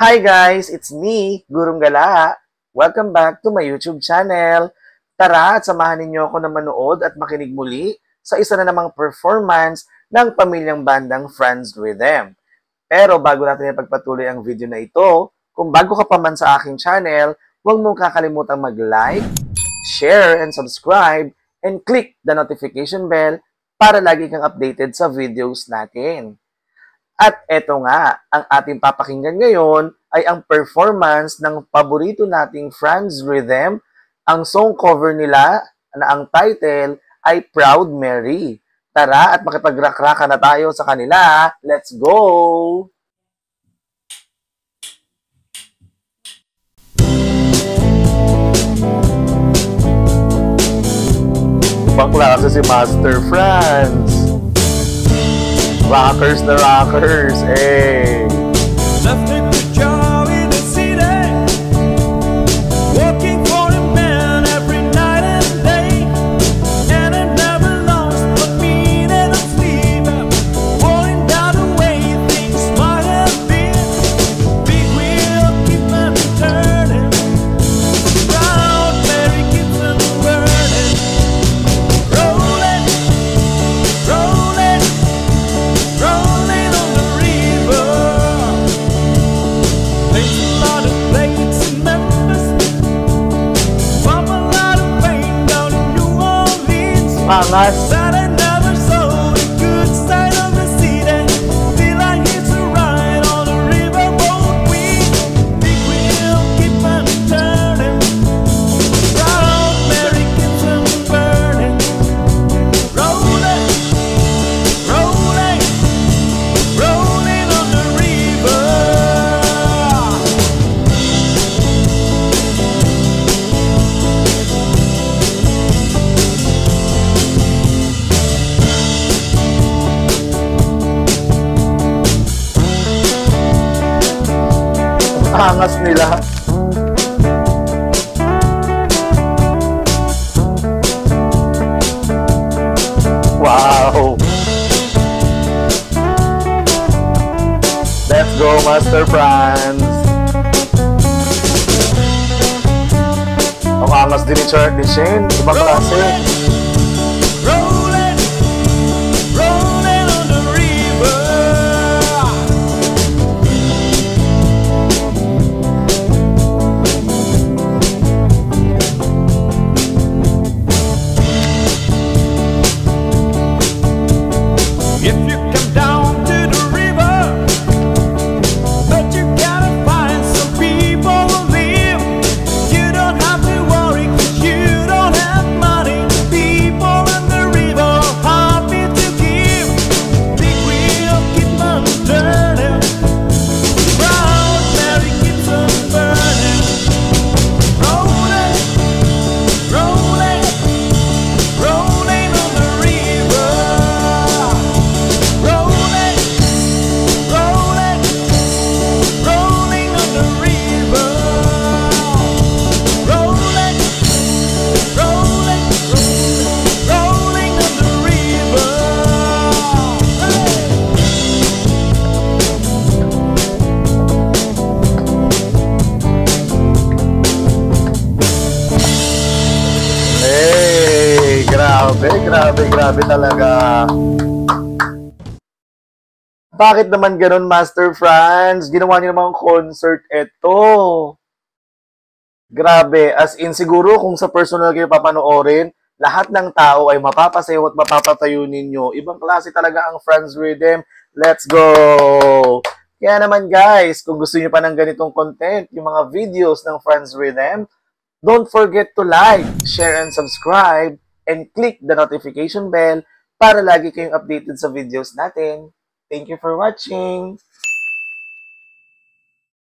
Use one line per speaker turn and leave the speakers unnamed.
Hi guys! It's me, Gurong Gala. Welcome back to my YouTube channel. Tara at samahan ninyo ako na manood at makinig muli sa isa na namang performance ng pamilyang bandang Franz Rhythm. Pero bago natin ipagpatuloy ang video na ito, kung bago ka pa man sa aking channel, huwag mong kakalimutang mag-like, share, and subscribe, and click the notification bell para lagi kang updated sa videos natin. At eto nga, ang ating papakinggan ngayon ay ang performance ng paborito nating Franz Rhythm. Ang song cover nila na ang title ay Proud Mary. Tara at makipag-rakraka na tayo sa kanila. Let's go! Ibang klase si Master Franz. Rockers na rockers, eh.
Left a good job in the city, working for a man every night and day, and I never lost but meaning of sleep, falling down the way things might have been. Big wheel keep on turning, Proud Mary keeps on burning, rolling, rolling, rolling on the river. Plays a lot of plates and members, pump a lot of rain down in New Orleans.
Angas.
That I never saw the good side of the city till I hit a ride on a riverboat queen. Big wheel keep on turning, Proud Mary keeps on burning, rolling, rolling, rolling on the river.
Angas nila. Wow! Let's go, Master Franz! Ang angas din ni Charlie Shane. Ibang klase.
Rolling, rolling on the river. If you come down to the river, but you gotta find some people who live. You don't have to worry 'cause you don't have money. People on the river happy to give. Big wheel keep on turning, Proud Mary keeps on burning, rolling, rolling, rolling on the river. Rolling, rolling, rolling on the river. Rolling, rolling, rolling on the river.
Hey! Grabe, grabe, grabe talaga. Bakit naman ganun, Master Franz? Ginawa niyo namang concert eto. Grabe, as in siguro kung sa personal kayo papanoorin, lahat ng tao ay mapapasayaw at mapapatayo ninyo. Ibang klase talaga ang Franz Rhythm. Let's go! Kaya naman guys, kung gusto niyo pa ng ganitong content, yung mga videos ng Franz Rhythm, don't forget to like, share, and subscribe, and click the notification bell para lagi kayong updated sa videos natin. Thank you for watching!